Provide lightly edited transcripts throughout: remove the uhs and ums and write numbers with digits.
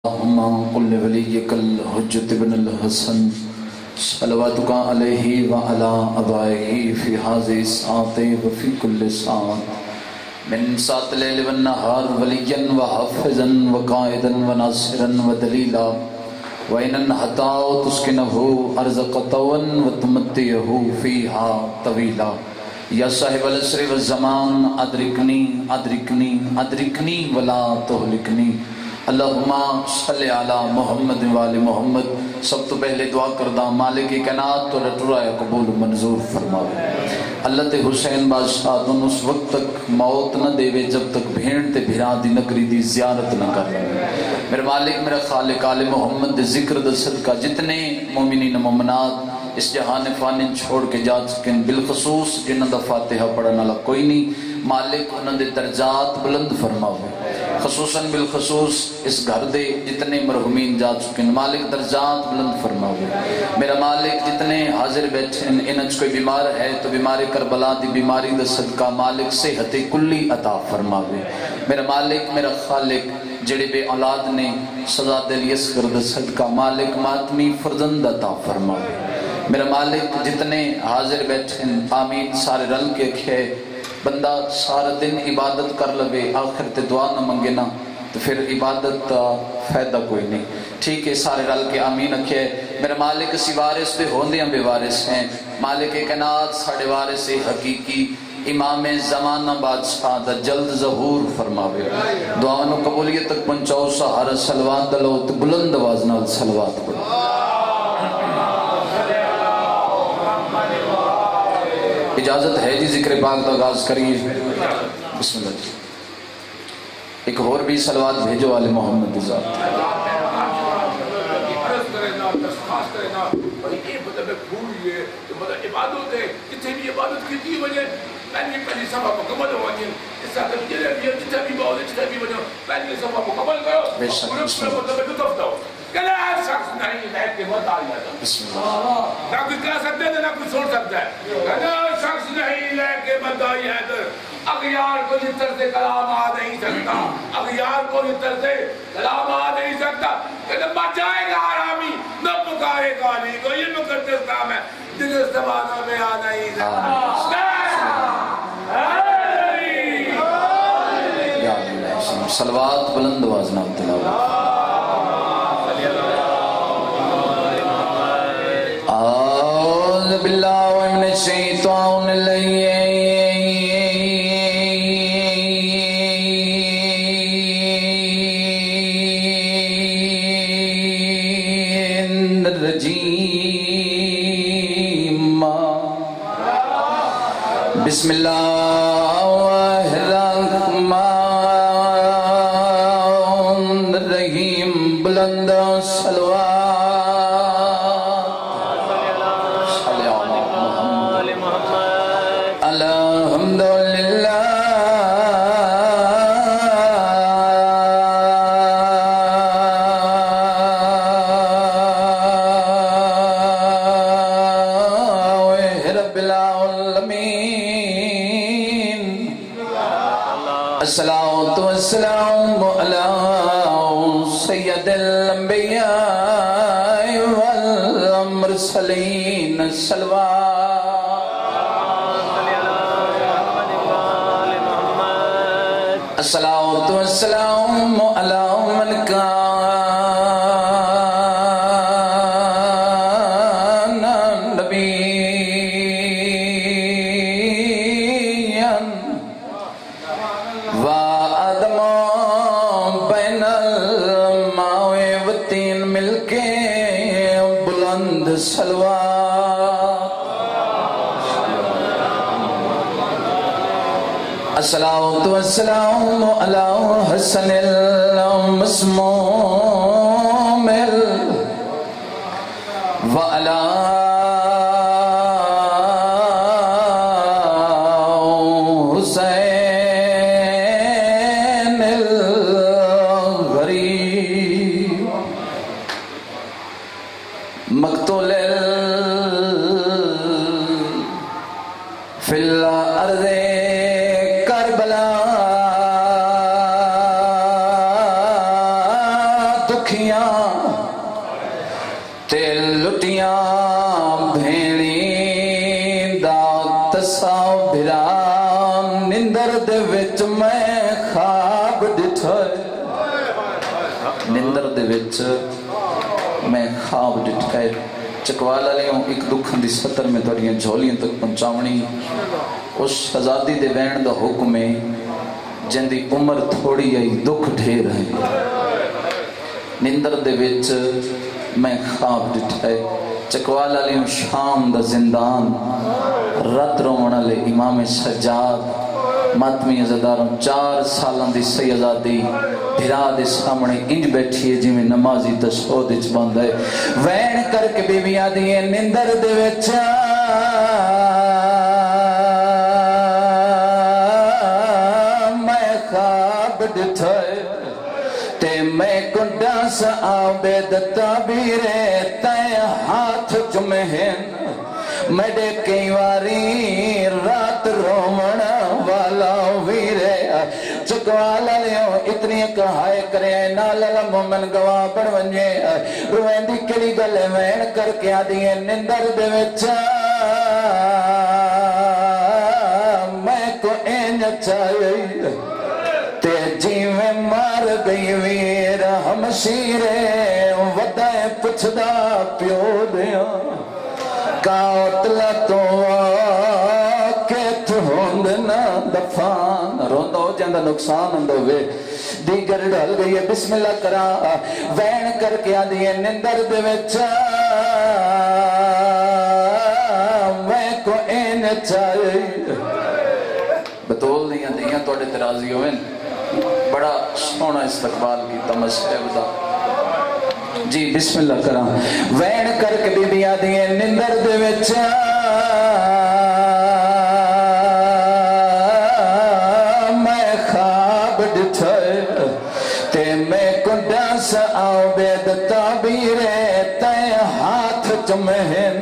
اللهم قل لوليك الحجة بن الحسن صلواتك عليه وعلى آبائه في هذه الساعة وفي كل ساعة من ساعة الليل والنهار وليا وحافظا وقائدا وناصرا ودليلا وإن حتى تسكنه أرزق طوا وتمتعه فيها طويلا یا صاحب العصر والزمان ادرکنی ادرکنی ادرکنی ولا تہلکنی اللہم صلی علی محمد وآل محمد. سب تو پہلے دعا کردہ مالک کائنات تو رٹرائے قبول منظور فرماوے. اللہ تے حسین بادشاہ دن اس وقت تک موت نہ دے جب تک بھیڑ تے بھرا دی نکری دی زیارت نہ کر رہے. میرے مالک میرا خالق آل محمد دے ذکر دے صدقہ جتنے مومنین مومنات اس جہان فانی چھوڑ کے جا چکن بالخصوص جنہ دا فاتحہ پڑھنا لگ کوئی نہیں. مالک انہوں دے درجات بلند فرماوے. خصوصاً بالخصوص اس گھر دے جتنے مرحومین جا چکن مالک درجات بلند فرماوے. میرا مالک جتنے حاضر بیٹھے انچ کوئی بیمار ہے تو بیمار کربلا دی بیماری دا صدقہ مالک صحت کلی عطا فرماوے. میرا مالک میرا خالق جڑے بے اولاد نے سزا دل یسکر دا صدقہ مالک ماتمی فرزند عطا فرماوے. میرا مالک جتنے حاضر بیٹھے آمین سارے رل کے کھے. بندہ سارا دن عبادت کر لوے آخر تے دعا نہ منگے نا تو پھر عبادت فائدہ کوئی نہیں. ٹھیک ہے سارے رل کے آمین رکھے. میرا مالک اسی وارث دے ہوندے ہم بے وارث ہیں. مالک کائنات ساڑے وارث حقیقی امام زمانہ بادشاہ دا جلد ظہور فرماوے. دعاوں قبولیت تک پہنچاؤ سہارا صلوات دلو تو بلند آواز نال صلوات پڑھو. اجازت ہے جی ذکر پاک کا آغاز کریے. بسم اللہ جی. ایک اور بھی صلوات بھیجو والے محمد ذات. عبادت ہے جتنے بھی عبادت کی وجہ پہلی پہلی صفحہ مکمل ہو گئی. اس سے اگر یہ بھی جتنے بھی بہت جتنے بھی وجہ پہلی صفحہ مکمل کرو اور مطلب لطف دو. کلا ہر شخص نہیں ہے کہ وہ دائی ہے. نہ کوئی کہہ سکتے ہیں نہ کوئی سن سکتا ہے. کلا ہر شخص نہیں ہے کہ وہ دائی ہے. اغیار کو اس طرح سے کلام آ نہیں سکتا. اغیار کو اس طرح سے کلام آ نہیں سکتا. کہ مر جائے گا حرامی نہ پکارے گا علی کو. یہ مقدس کام ہے. دل اس زمانہ میں آ نہیں سکتا. صلوات بلند آواز نال تلاوت. اعوذ باللہ من الشیطان الرجیم. بسم اللہ الرحمن الرحیم. بلند صلوات الصلاة والسلام على سيد الأنبياء والمرسلين. الصلاة والسلام على من كان نبيا وآدم بين الماء والطين مل کے بلند صلوات. الصلاة والسلام على حسن المسموم وعلى حسين الغريب مقتول في الأرض کربلا دکھی لٹیاں تے لٹیاں بھیڑی دا تصاویرا نندر دے وچ میں خواب ڈٹھے نندر دے وچ میں خواب ڈٹھے چکوالا لیوں ایک دکھن دی سطر میں توڑیاں جھولیاں تک پہنچاونی اس شہزادی دے وین دا حکم ہے جن دی عمر تھوڑی آئی دکھ ڈھیر ہے نندر دے وچ میں خواب ڈٹھے چکوالا لیوں شام دا زندان رت رومنا لے امام سجاد ماتمی عزداروں 4 سالان دی سیدادی بھرا دے سامنے انج بیٹھی ہے جی میں نمازی تشہود اچ بند ہے وین کر کے بی بی آدھی ہے نندر دے وچا میں خواب ڈٹھے تے میں کنڈا سا عابد تعبیرے تے ہاتھ جمہن میڈے کئی واری رات رومنا والا ویرے چکوالا لیوں اتنی کہائے کرے نالا مومن گواہ بڑھ ونجے روین دی کلی گلے وین کر کے آدھی ہے نندر دے وچا میں کو این چاہیے تے جی میں مار گئی ویر ہمشیرے ودائے پچھدا پیو دیا کاؤتلا تو آکت ہوندنا دفان روندہ ہو جاندہ نقصان اندو وے دیگر ڈھل گئی ہے بسم اللہ کرا وین کر کے آدھی ہے نندر دے وچا میں کو این چاہیے بطول دیاں دیاں توڑے ترازی ہوئے بڑا سونا استقبال کی تمسے بدا جی بسم اللہ کرا وین کر کے بی بی آدھی ہے نندر دے وچا میں خواب ڈٹھے تے میں کنڈا سا عابد تعبیرے تے ہاتھ چمہن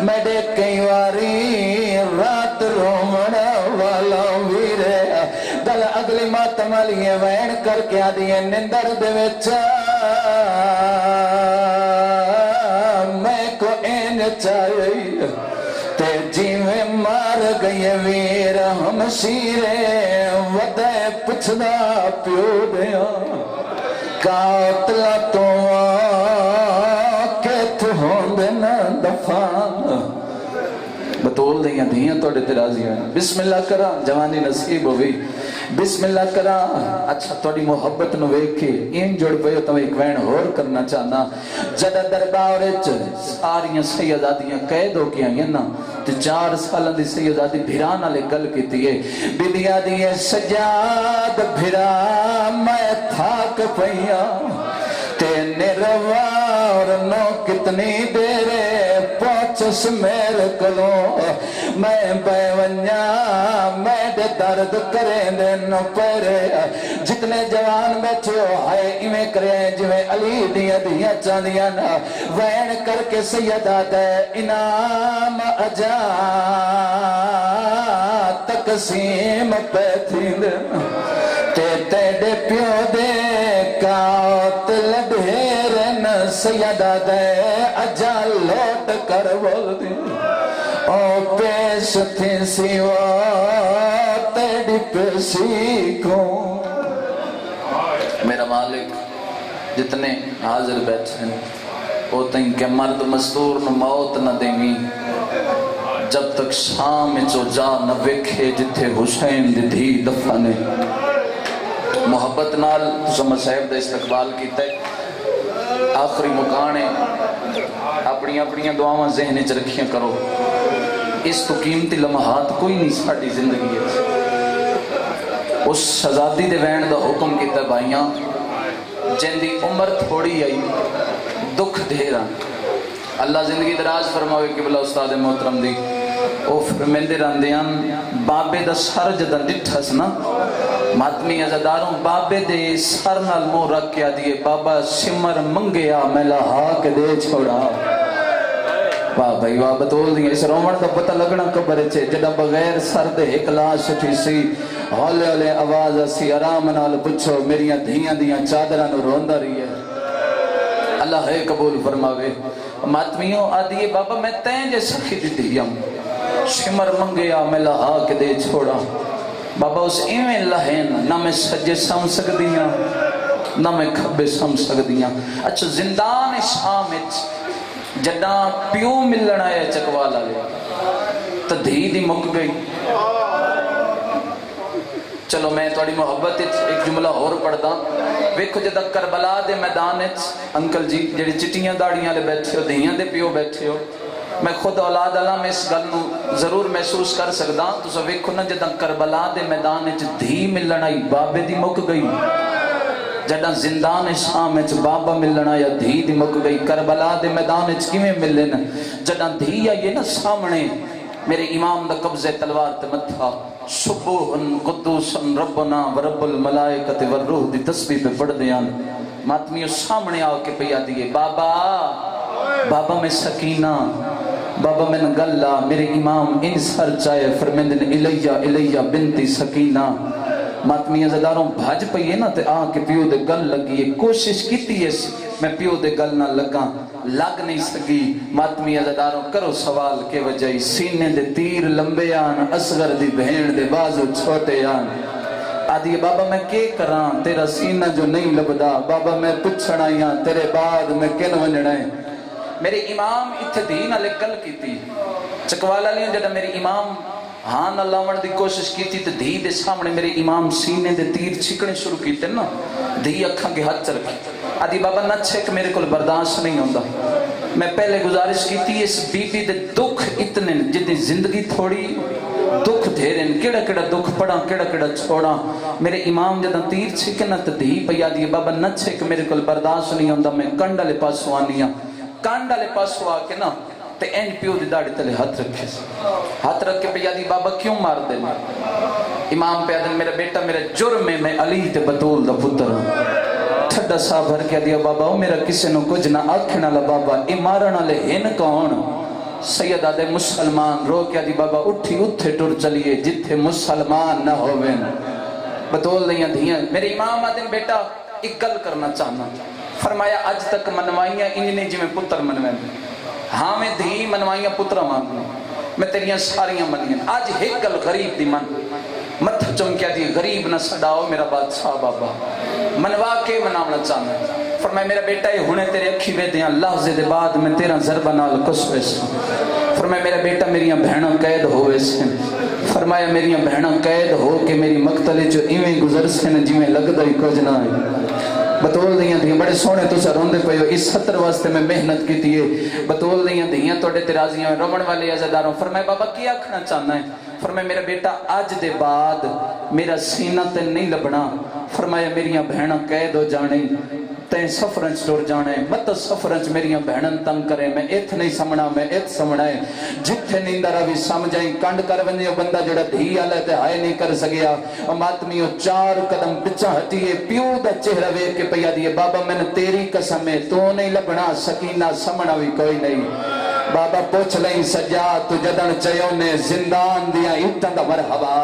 میڈے کئی واری رات رومنا والا ویرے دل اگلی ماتم علی ہے وین کر کے آدھی ہے نندر دے وچا میں کو این چاہیے تے جی میں مار گئی ویر ہمشیرے ودائے پچھدا پیو دیا قاتلہ تو آکت ہوندنا دفان بطول دیاں دیاں توڑے ترازی ہیں بسم اللہ کرا جوانی نصیب ہوئی بسم اللہ کرا اچھا توڑی محبت نو ویکھے این جوڑ پہو تو ایک وین ہور کرنا چاہنا جدہ درباورچ ساریاں سیدادیاں قید ہو گیا ہیں نا 4 سالہ دی سیدادی بھرانا لے گل کی تیئے بیدیا دیئے سجاد بھرا میں تھاک پہیا تینے روا اور نو کتنی دیرے پوچھس میرے کلوں میں بیونیا میں دے درد کریں دینو پیرے جتنے جوان بیٹھے ہو ہائے ایمیں کریں جویں علی دیا دیا چاندیا نا وین کر کے سیدہ دے انعام اجا تقسیم پیتھی دے تیڑے پیو دے کاؤت لڑھیرن سیدہ دے اجا لوٹ کر بول دی او پیش تھی سیوا تیڑی پیشی کو میرا مالک جتنے حاضر بیٹھے ہیں وہ تین کہ مرد مستور نو موت نہ دیں گی جب تک شام چو جا نہ ویکھے جتھے حسین دی دھی دفانے محبت نال سمجھ صاحب دا استقبال کیتا ہے آخری مکانے اپنی اپنی دعاواں ذہن چ رکھیاں کرو اس تو قیمتی لمحات کوئی نہیں ساڑی زندگی ہے اس شہزادی دے وین دا حکم کیتا ہے بھائیاں جن دی عمر تھوڑی آئی دکھ دھیرا اللہ زندگی دراز فرماوے کہ بلا استاد محترم دی او فرمیندے راندیاں بابے دا سر جدہ ڈٹھس نا ماتمی عزداروں بابے دے سر نال مو رکھ کیا دیئے بابا سمر منگیا میں لہا کے دے چھوڑا واہ بھائی واہ بطول دیئے اس رومن دا پتہ لگنا کبھرے چھے جدہ بغیر سر دے ایک لاش اٹھی سی ہولے ہولے آواز اسی آرام نال پچھو میریاں دھیاں دیاں چادرہ نو روندہ رہی ہے اللہ ہے قبول فرماوے ماتمیوں آدھی بابا میں تین جے سخی دی دیم شمر منگیا میں لہا کے دے چھوڑا بابا اس ایویں لہین نہ میں سجے سم سکدیاں نہ میں کھبے سم سکدیاں اچھا زندان شام جڈا پیو ملنا ہے چکوالا لے تو دھی دی مک گئی چلو میں تھوڑی محبت ایک جملہ اور پڑھتا ویکھو جدہ کربلا دے میدان انکل جی جڑی چٹیاں داڑیاں لے بیٹھے ہو دھیاں دے پیو بیٹھے ہو میں خود اولاد اللہ میں اس گل نو ضرور محسوس کر سکدا تو سو ویکھو نا جدہ کربلا دے میدان دھی ملنا ہی بابے دی مک گئی جدہ زندان شام بابا ملنا یا دھی دی مک گئی کربلا دے میدان کیویں ملن جدہ دھی آئیے نا سامنے میرے امام دا قبضہ تلوار تے متھا سبوحن قدوسن ربنا ورب الملائکت والروح دی تسبیح پہ پڑھ دیان ماتمیوں سامنے آو کے پہ یادیے بابا بابا میں سکینہ بابا میں نگلہ میرے امام ان سر چاہے فرمیندن الیہ بنتی سکینہ ماتمیاں زداروں بھاج پئیے نا تے آن کے پیو دے گل لگیے کوشش کیتی ہے میں پیو دے گل نہ لگا لگ نہیں سکی ماتمیاں زداروں کرو سوال کے وجہ سینے دے تیر لمبے آن اصغر دی بہن دے بازو چھوٹے آن آدھی بابا میں کے کران تیرا سینہ جو نہیں لبدا بابا میں پچھڑائیاں تیرے بعد میں کن ونڑائیں میرے امام اتھے دین علی گل کی تھی چکوالا لیں جڑا میرے امام ہاں اللہ وڑ دی کوشش کی تھی تو دھی دے سامنے میرے امام سینے دے تیر چھکنے شروع کی تھے نا دھی اکھاں کے ہاتھ چل کی آدھی بابا نہ چھک میرے کو برداشت نہیں ہوندہ میں پہلے گزارش کی تھی اس بی بی دے دکھ اتنے جتنی زندگی تھوڑی دکھ دھیرن کیڑا کیڑا دکھ پڑا کیڑا کیڑا چھوڑا میرے امام جدہ تیر چھکنا تو دھی پیا دی بابا نہ چھک میرے کو برداشت نہیں ہوندہ میں کنڈا لے پاسو آنیا کنڈا لے پاسو آ کے نا تے این پیو دی داڑی تلے ہاتھ رکھے ہاتھ رکھ کے پہ دی بابا کیوں مار دے امام پہ آدھن میرا بیٹا میرا جرم میں علی تے بطول دا پتر ہوں ٹھڈا سا بھر کے دیا بابا میرا کسی نو کچھ نہ آکھنا لے بابا امارنا لے ہن کون سید آدھے مسلمان رو کے دی بابا اٹھی اتھے ٹر چلیے جتھے مسلمان نہ ہوئے بطول دیاں دھیاں میرے امام آدھن بیٹا ایک گل کرنا چاہنا فرمایا آج تک منوائیاں انہیں جی میں پتر منوائیں ہاں میں دھی منوائیاں پترہ مانگوں میں تیریاں ساریاں منیاں آج ایک گل غریب دی من مت چمکیا دی غریب نہ سڑاؤ میرا بادشاہ بابا منوا کے مناونا چاہنا فرمایا میرا بیٹا یہ ہونے تیرے اکھی وے دیاں لحظے دے بعد میں تیرا ضربہ نال کسوے سے فرمایا میرا بیٹا میریاں بہناں قید ہوئے سے فرمایا میریاں بہناں قید ہو کے میری مقتلے جو ایویں گزر سے نہ جی میں لگ دائی کچھ نہ آئی بطول دیاں دیاں بڑے سونے تو سا روندے پہ اس خطر واسطے میں محنت کی تیئے بطول دیاں دیاں توڑے ترازیاں میں رومن والے عزداروں فرمائے بابا کیا کھنا چاہنا ہے فرمائے میرا بیٹا آج دے بعد میرا سینہ تے نہیں لبنا فرمایا میریاں بہناں قید ہو جانے تین سفرنچ ٹور جانے مت سفرنچ میریاں بہنن تنگ کرے میں ایتھ نہیں سمنا میں ایتھ سمنا ہے جتھے نیندہ بھی سمجھائیں کنڈ کر بندے بندہ جڑا دھی آلے تے ہائے نہیں کر سکیا ماتمیوں 4 قدم پچھا ہٹیے پیو دا چہرہ وے کے پیا دیئے بابا میں نے تیری قسم ہے تو نہیں لبنا سکینہ سمنا بھی کوئی نہیں بابا پوچھ لیں سجاد تو جدن چیوں نے زندان دیا اتن دا مرحبا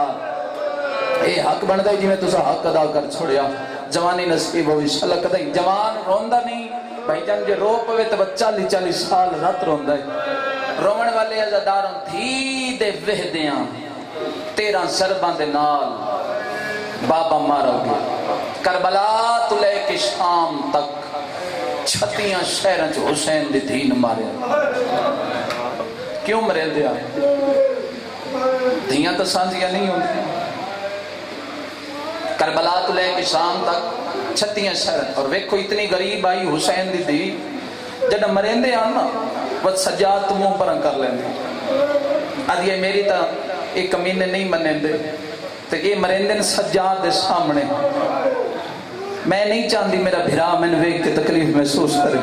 اے حق بن دائی جی میں تسا حق ادا کر چھوڑیا جوانی نصیب ہوئی شلہ کدائی جوان روندہ نہیں بھائی جان جے رو پوے تو 40 سال رات روندہ ہے رومن والے عزداروں دھی دے وحدیاں 13 سربان دے نال بابا مارا گیا کربلا تو لے کے شام تک 36 شہرن جو حسین دی دین مارے کیوں مرے دیا دھیاں تو سانزیاں نہیں ہوتی کربلا تو لے کے شام تک 36 شہرن اور ویکھو اتنی غریب آئی حسین دی دی جڑا مرندے آنا وہ سجاد تو منہ پرن کر لیندے آدھی میری تا ایک کمینے نہیں منندے تو یہ مرندن سجاد دے سامنے میں نہیں چاہتی میرا بھرا میں ویک کے تکلیف محسوس کرے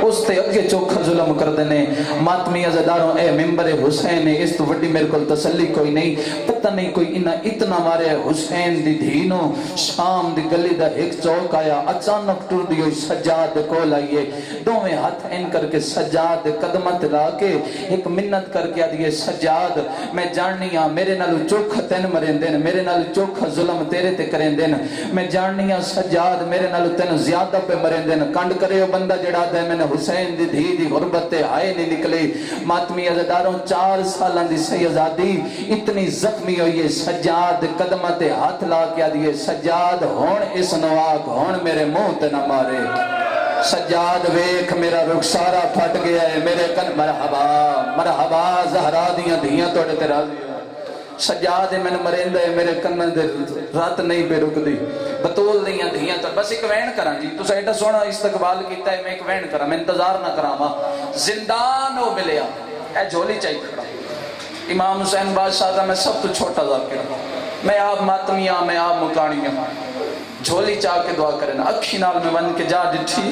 اس تے اگے چوکھا ظلم کر دینے ماتمی عزداروں اے ممبر حسین اس تو وڈی میرے کو تسلی کوئی نہیں پتہ نہیں کوئی انہاں اتنا مارے حسین دی دھینو شام دی گلی دا ایک چوک آیا اچانک ٹر دی ہوئی سجاد کو لائیے دوویں ہاتھ ان کر کے سجاد قدمت لا کے ایک منت کر کے دیئے سجاد میں جاننی ہاں میرے نالو چوکھا تین مرین دین میرے نالو چوکھا ظلم تیرے تے کریں دین میں جاننی ہاں سجاد میرے نالو تین زیادہ پہ مرین دین کنڈ کرے ہو بندہ جڑا دے میں نے حسین دی دھی دی غربت آئے نہیں نکلی ماتمی عزداروں 4 سالان دی سیزادی اتنی زخمی ہوئی ہے سجاد قدمت ہاتھ لا کے دیئے سجاد ہون اس نواق ہون میرے منہ تے نہ مارے سجاد ویکھ میرا رخسارا پھٹ گیا ہے میرے کن مرحبا مرحبا زہرا دیاں دھیاں توڑے تے راضی سجاد میں نے مرین دے میرے کن دے رات نہیں پہ رک دی بطول دیاں دھیاں تو بس ایک وین کران جی تو سیٹا سونا استقبال کیتا ہے میں ایک وین کران میں انتظار نہ کراما زندان ہو ملیا اے جھولی چاہی کھڑا امام حسین بادشاہ دا میں سب تو چھوٹا ذاکر میں آپ ماتمیاں میں آپ مکانیاں جھولی چاہ کے دعا کرنا اکھی نال میں ون کے جا ڈٹھی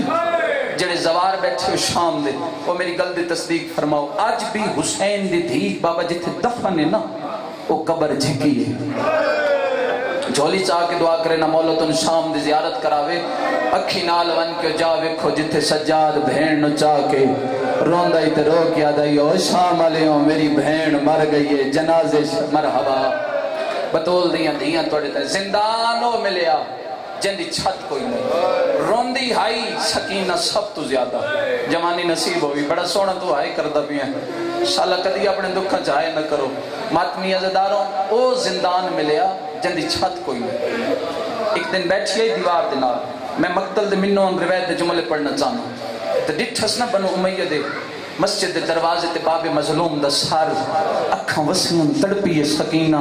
جڑے زوار بیٹھے ہو شام دے وہ میری گل دی تصدیق فرماؤ آج بھی حسین دی دھی بابا جتھے دفن ہے نا وہ قبر جھکی ہے جھولی چاہ کے دعا کرنا مولا تن شام دی زیارت کراوے اکھی نال ون کے جا ویکھو جتھے سجاد بھین نو چاہ کے روندہ ہی تے رو کے آدھائی او شام علیہوں میری بھین مر گئی ہے جنازے مرحبا بطول دیاں دیاں توڑے تے زندان ہو ملیا جن دی چھت کوئی نہیں روندی ہائی سکینہ سب تو زیادہ جوانی نصیب ہوئی بڑا سونا تو ہائی کردہ بھی ہیں شالا کدی اپنے دکھا جائے نہ کرو ماتمی عزداروں او زندان ملیا جن دی چھت کوئی نہیں ایک دن بیٹھی ہے دیوار دنال میں مقتل دے منوں روایت دے جملے پڑھنا چاہنا تو ڈٹھس نہ بنو امیہ دے مسجد دروازے تے باب مظلوم دا سار اکھاں وسیوں تڑپی سکینہ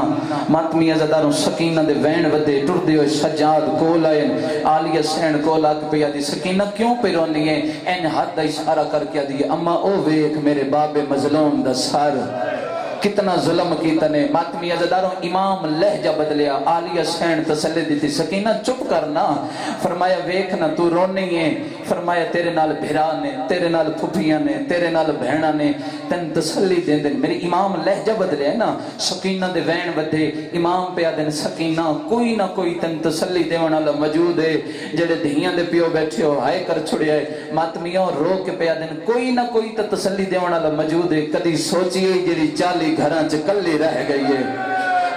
ماتمی عزداروں سکینہ دے وین ودے ٹر دے ہوئے سجاد کول آئے آلیہ سین کول آگ پہ آدھی سکینہ کیوں پہ رونی ہے این ہاتھ دا اشارہ کر کے آدھی اما او ویک میرے باب مظلوم دا سار کتنا ظلم کیتا نے ماتمی عزداروں امام لہجہ بدلیا آلیہ سین تسلی دیتی سکینہ چپ کرنا فرمایا ویکھنا تو رونی ہے فرمایا تیرے نال بھرا نے تیرے نال پھپیاں نے تیرے نال بہنا نے تن تسلی دیں دیں میری امام لہجہ بدلیا ہے نا سکینہ دے وین بدے امام پہ آدھیں سکینہ کوئی نہ کوئی تن تسلی دے والا موجود ہے جڑے دھیاں دے پیو بیٹھے ہو ہائے کر چھڑیا ہے ماتمیوں رو کے پہ آدھیں کوئی نہ کوئی تسلی دے والا موجود ہے کدی سوچیے جڑی چالی گھراں چکلی رہ گئی ہے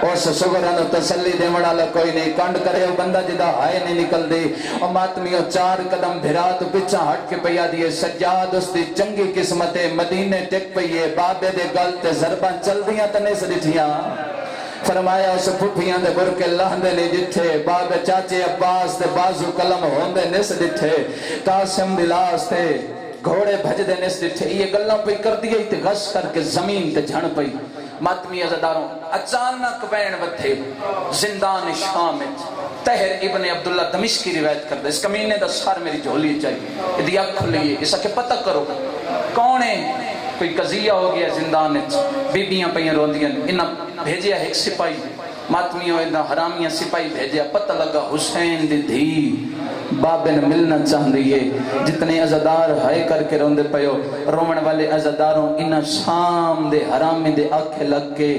اس سگران تسلی دے والا کوئی نہیں کنڈ کرے بندہ جدا ہائے نہیں نکل دے اور ماتمیوں 4 قدم بھرا تو پچھا ہٹ کے پیا دیے سجاد اس دی چنگی قسمت مدینے ٹک پئیے بابے دے گل تے ضرباں چل دیاں تنے سے ڈٹھیاں فرمایا اس پھپیاں دے بر کے لہندے نہیں ڈٹھے بابے چاچے عباس دے بازو قلم ہوندے نس ڈٹھے قاسم دلاس تے گھوڑے بھج دے نس ڈٹھے یہ گلاں پہ کر دیئے تے غش کر کے زمین تے جھڑ پئی ماتمی عزداروں اچانک بین ودھے زندان شامت تہر ابن عبداللہ دمشقی روایت کر دے اس کمینے دا سار میری جھولی چاہیے ادھیا کھلیے اسا کے پتہ کرو کونے کوئی قضیہ ہو گیا زندان بی بیاں پہیاں روندیاں انہاں بھیجیا ایک سپاہی ماتمیوں انہاں حرامیاں سپاہی بھیجیا پتہ لگا حسین دی دھی بابے نے ملنا چاہن دیئے جتنے عزدار ہائے کر کے روندے پیو رومن والے عزداروں انہاں شام دے حرامی دے آنکھیں لگ کے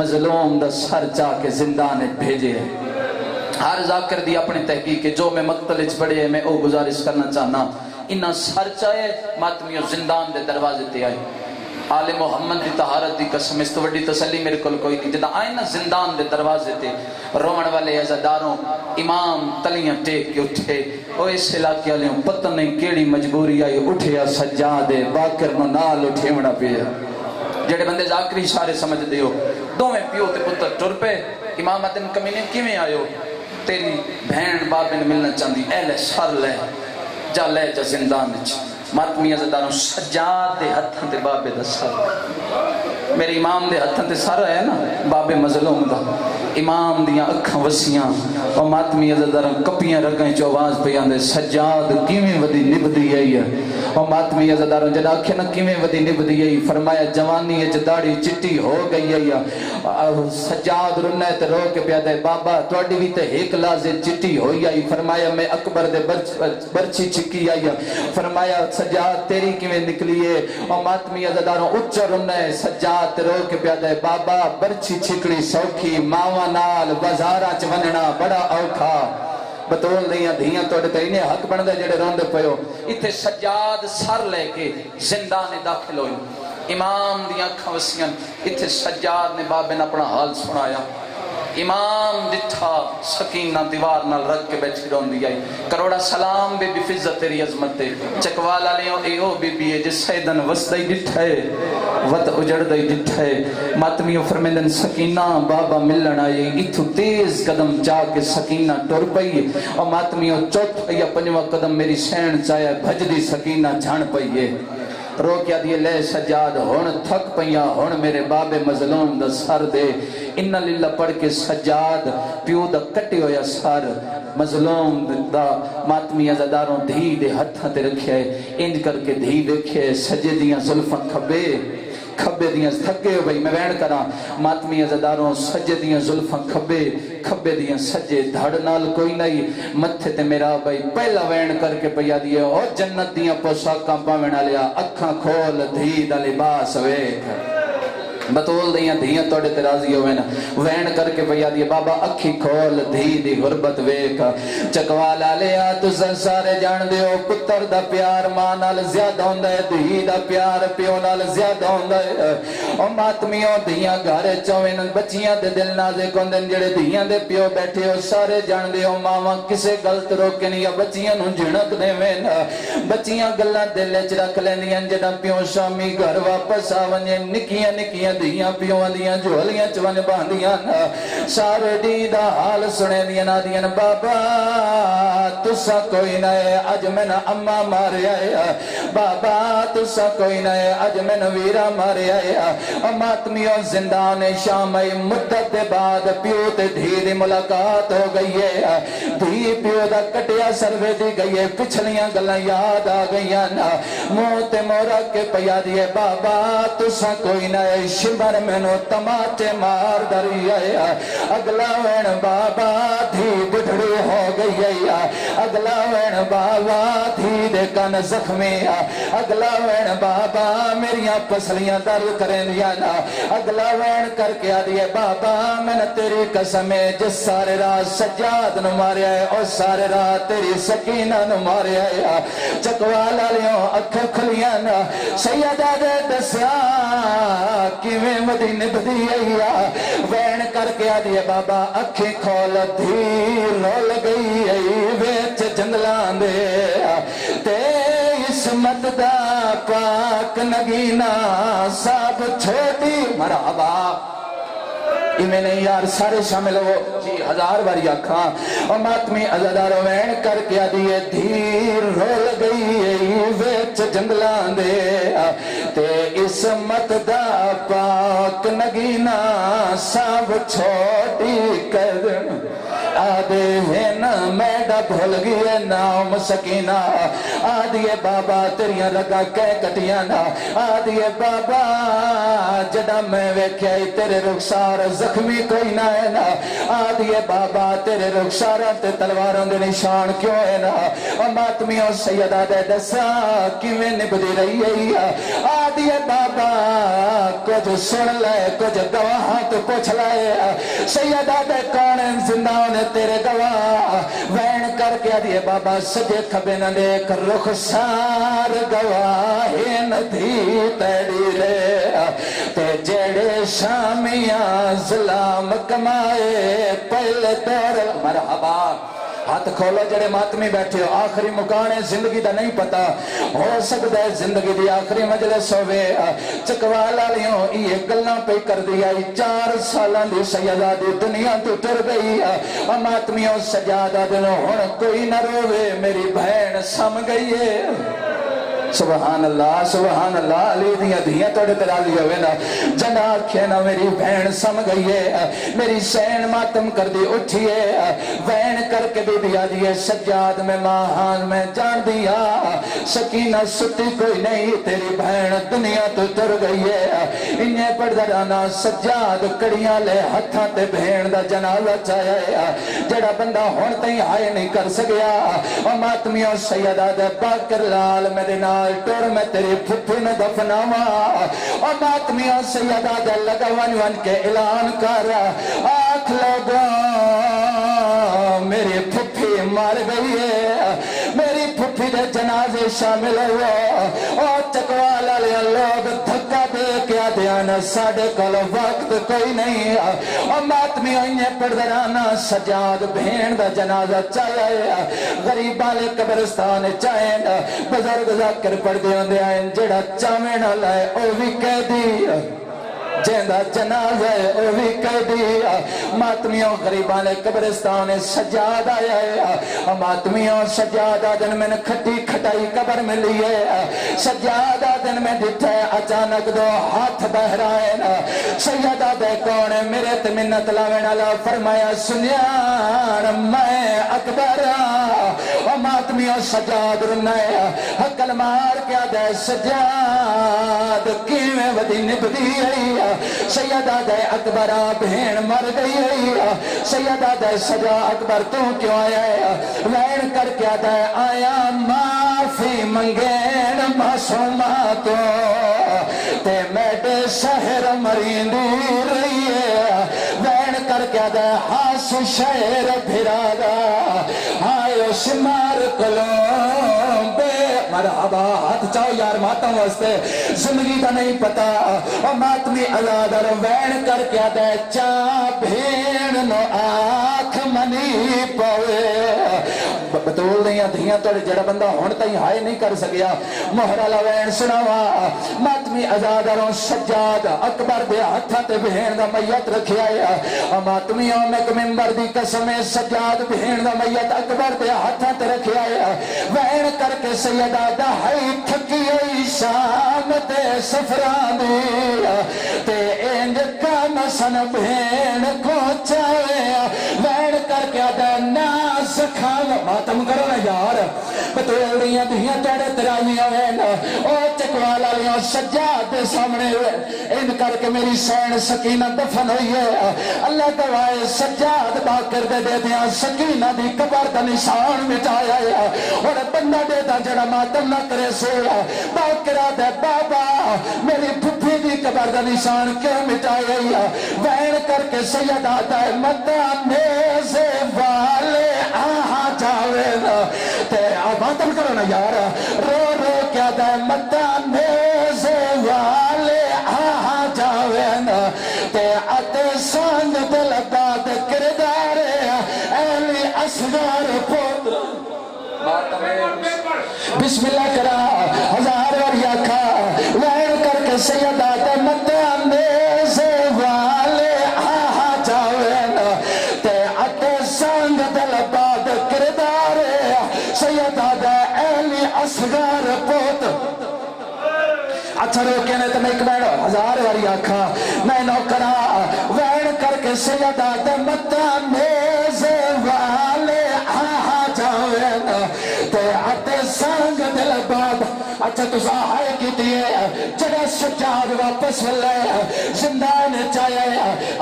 مظلوم دا سر چاہ کے زندان بھیجے ہر ذاکر دی اپنی تحقیق جو میں مقتل اچ پڑے میں او گزارش کرنا چاہنا انہاں سر چاہے ماتمیوں زندان دے دروازے تے آئے آل محمد دی طہارت دی قسم اس تو وڈی تسلی میرے کل کوئی نہیں جدا آئے نا زندان دے دروازے تے رومن والے عزداروں امام تلیاں ٹیک کے اٹھے او اس علاقے والے پتہ نہیں کیڑی مجبوری آئی اٹھیا سجادے باکر نو نال اٹھیونا پیا جڑے بندے ذاکری اشارے سمجھ دیو دوویں پیو تے پتر ٹر پے امام ادن کمینے کیویں آیو تیری بہن بابے نے ملنا چاہندی اے لے سر لے جا زندان وچ ماتمی عزداروں سجاد دے ہتھاں تے بابے دا سر میرے امام دے ہتھاں تے سر ہے نا بابے مظلوم دا امام دیاں اکھاں وسیاں اور ماتمی عزداروں کپیاں رگیں چو آواز پہ آندے سجاد کیویں ودی نبدی ہے اور ماتمی عزاداروں جدا آکھے نہ کیویں ودی نبدی ہے فرمایا جوانی اچ داڑھی چٹی ہو گئی ہے سجاد رنہ تے رو کے پیادہ بابا توڑی بھی تے ایک لازے چٹی ہوئی آئی فرمایا میں اکبر دے برچی چکی آئی فرمایا سجاد تیری کیویں نکلی ہے اور ماتمی عزاداروں اچھا رنہ سجاد تے رو کے پیادہ بابا برچی چھکڑی سوکھی ماوا نال بازارہ چوننا بڑا اوکھا بطول دیاں دھیاں توڑے تے انہیں حق بندے جڑے روندے پہو اتھے سجاد سر لے کے زندان داخل ہوئی امام دیاں کھوسیاں اتھے سجاد نے بابے نے اپنا حال سنایا امام دٹھا سکینہ دیوار نال رکھ کے بیٹھی رون دی آئی کروڑا سلام بے بی فضت تیری عظمت چکوالا لیوں اے او بی بی جس سیدن وسدائی دٹھا ہے وط اجڑ دائی دٹھا ہے ماتمیوں فرمیندن سکینہ بابا ملن آئی اتھو تیز قدم جا کے سکینہ ٹور پئی اور ماتمیوں چوتھ یا پنجواں قدم میری سین چاہے بھج دی سکینہ جھان پئی ہے رو کیا دیئے لے سجاد ہون تھک پیا ہون میرے باب مظلوم دا سر دے انہ للہ پڑھ کے سجاد پیو دا کٹی ہویا سر مظلوم دا ماتمی عزاداروں دھی دے ہتھاں تے رکھے انج کر کے دھی دیکھے سجے دیاں ظلفاں کھبے دیاں تھکے ہو بھئی میں وین کراں ماتمی عزاداروں سجے دیاں ظلفاں کھبے دیاں سجے دھڑ نال کوئی نہیں متھے تے میرا بھئی پہلا وین کر کے پیا دیئے اور جنت دیاں پوشاکاں پاویں لیا اکھاں کھول دھی دا لباس ویکھ بطول دیاں دھیاں توڑے تے راضی ہوئے نا وین کر کے پیا دیئے بابا اکھی کھول دھی دی غربت ویکھ چکوالا لیا تساں سارے جان دے ہو پتر دا پیار ماں نال زیادہ ہوندا ہے دھی دا پیار پیو نال زیادہ ہوندا ہے او ماتمیوں دھیاں گھر چویں بچیاں دے دل نازک ہوندے جڑے دھیاں دے پیو بیٹھے ہو سارے جان دے ہو ماواں کسے غلط روکے نہیں یا بچیاں نوں جھڑک دیویں نا بچیاں گلاں دل وچ رکھ لیندیاں جڑا پیو شامی گھر واپس آویں نکیاں نکیاں دیاں پیوان دیاں جھولیاں چون باندیاں سارے دی دا حال سنے دیاں نا دیاں بابا تسا کوئی نئے اج میں نا اممہ مارے آیا بابا تسا کوئی نئے اج میں نا ویرہ مارے آیا ماتمیوں زندان شام مدت دے بعد پیو تے دھی دی ملاقات ہو گئی ہے دھی پیو دا کٹیا سروے دی گئی ہے پچھلیاں گلاں یاد آ گئیاں نا موت مورا کے پیا دیئے بابا تسا کوئی نئے شمبر میں نو تماچے مار دری آیا اگلا وین بابا دھی بڑھڑی ہو گئی آیا اگلا وین بابا دھی دے کن زخمی اگلا وین بابا میریاں پسلیاں در کریں دیا نا اگلا وین کر کے آدھئے بابا میں نے تیری قسمیں جس سارے راہ سجاد نو مارے آئے اور سارے راہ تیری سکینہ نو مارے آئے چکوالا لیوں اکھر کھلیاں نا سیدہ دے دسیا کیویں مدی نبدی آئیا وین کر کے آدھئے بابا اکھیں کھول دھیر رول گئی آئی ویچ جنگلان دے تے اسمت دا پاک نگینا سب چھوٹی مرحبا میں نے یار سارے شامل ہو جی 1000 باری آکھاں اور ماتمی عزادار وین کر کے آدھئے دھیر رول گئی ویچ جنگلان دے تے اسمت دا پاک نگینا سب چھوٹی کر آدھے ہیں میڈا بھول گئے نام سکینہ آدھیے بابا تیریاں لگا کہہ کٹیاں نا آدھیے بابا جڑا میں ویکھائی تیرے رخسار زخمی کوئی نہ ہے نا آدھیے بابا تیرے رخساراں تے تلواراں دے نشان کیوں ہے نا اور ماتمیوں سیدہ دے دسا کیویں نبدی رہی ہے آدھیے بابا کچھ سن لے کچھ گواہاں تو پوچھ لے سیدہ دے کون زندان تیرے گواہ وین کر کے آدھئے بابا سجے کھبے نہ دیکھ رخسار گواہ ندھی تیری رے تے جڑے شامیاں ظلام کمائے پہلے دور مرحبا ہاتھ کھولو جڑے ماتمی بیٹھے ہو آخری مکانے زندگی دا نہیں پتا ہو سکتا ہے زندگی دی آخری مجلس ہوئے چکوالا لیوں یہ گلنا پہ کر دیا 4 سالان دی سیدہ دی دنیا تو ٹر گئی ماتمیوں سجادہ دنوں ہون کوئی نہ روے میری بہن سم گئی ہے سبحان اللہ علی دیاں دھیاں توڑے ترالی ہوئے نا جنا آکھے نا میری بہن سم گئی ہے میری سین ماتم کر دی اٹھی ہے وین کر کے بی بی آدھی سجاد میں ماہان میں جان دیا سکینہ ستی کوئی نہیں تیری بہن دنیا تو تر گئی ہے انہیں پڑھ درانا سجاد کڑیاں لے ہتھاں تے بہن دا جنازہ چاہیا ہے جڑا بندہ ہون تہیں ہائے نہیں کر سکیا اور ماتمیوں سیدہ دے باکر لال میرے نال ٹور میں تیری پھپھی میں دفناوا اور ماتمیوں سیدہ دے لگا ون ون کے اعلان کر آنکھ لگا میری پھپھی مار گئی ہے میری پھپھی دے جنازے شامل ہوئے اور چکوالا لیا لوگ دھکا دے کیا دیانا ساڑھے کل وقت کوئی نہیں اور ماتمی انہیں پردرانا سجاد بھین دا جنازہ چاہیا غریبہ لے قبرستان چاہیں بزرگ ذاکر پردیوں دے آئیں جڑا چاہمیں لائے او بھی کہہ دی جیندہ جنازہ ہے او بھی کہہ دیا ماتمیوں غریبان قبرستان سجاد آیا ہے ماتمیوں سجاد آدن میں نے کھٹی کھٹائی قبر میں لیے سجاد آدن میں دیتا ہے اچانک دو ہاتھ بہرائے سیدہ دے کون ہے میرے تمنت لاوین اللہ فرمایا سنیان میں اکبر اور ماتمیوں سجاد رنائے حقل مار کیا دے سجاد کیویں ودی نبدی ہے سیدہ دے اکبر بہن مر گئی ہے سیدہ دے سجا اکبر تو کیوں آیا ہے وین کر کیا دے آیا معافی منگین معصوماتوں تے میڈے شہر مرینی رہی ہے وین کر کیا دے ہاس شہر بھرادا آئے شمار کلوں بے مرحبا ہاتھ چاہو یار ماتم واسطے زندگی کا نہیں پتا اور ماتمی ازادر وین کر کیا دے چاہ بھین نو آنکھ منی پوے بطول دیاں دھیاں توڑے جڑا بندہ ہونتا ہی ہائے نہیں کر سکیا محرالہ وین سناوا ماتمی ازادروں سجاد اکبر دے ہتھا تے بہین دا میت رکھیا ہے ماتمیوں میں ممبر دی قسم سجاد بہین دا میت اکبر دے ہتھا تے رکھیا ہے وین کر کے سیدہ دہائی تھکی ہوئی شام تے سفران دی تے انج کا مسن بہین کو چاہے وین کر کے دے ناس کھانا ماتم کرو نا یار بطولیاں دھیاں توڑے ترالیاں وین او چکوالا لیاں سجاد دے سامنے ہوئے ان کر کے میری سین سکینہ دفن ہوئی ہے اللہ دوائے سجاد باکر دے دیاں سکینہ دی قبر دا نشان مٹایا ہے اور بندہ دے دا جڑا ماتم نہ کرے سے باکرہ دے بابا میری پھپھی دی قبر دا نشان کیوں مٹایا ہے وین کر کے سیدہ دے مدانے سے والے آہاں جاوے تے ماتم کرو نا یار رو رو کیا دے مدانے سے والے آہاں جاوے تے اتے سانگ دل بات کردارے اہلی اصغر پوتر بسم اللہ کرا ہزار وریا کھا وین کر کے سیدہ تے مدانے سے والے آہاں جاوے تے اتے سانگ دل بات کردارے سیدہ دے اہلی اصغر پوتر اچھا روکے نے تو میں ایک بیڑو ہزار واری آکھا میں نوکرا وین کر کے سیدہ تے مدانے سے والے آہاں جاوے تے اتے سانگ دل باب اچھا تو ساہائے کی دیئے جڑے سجاد واپس لے زندان چاہے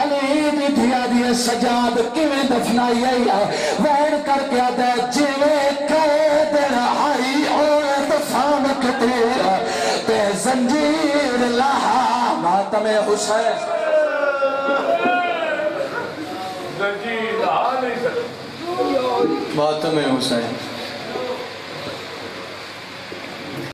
علی دی دھیا دیئے سجاد کیویں دفنائی ہے وین کر کے دے جیوے قید رہائی اور دفان کتیر تے زنجیر لہا ماتم حسین زنجیر لہا نہیں سکتے ماتم حسین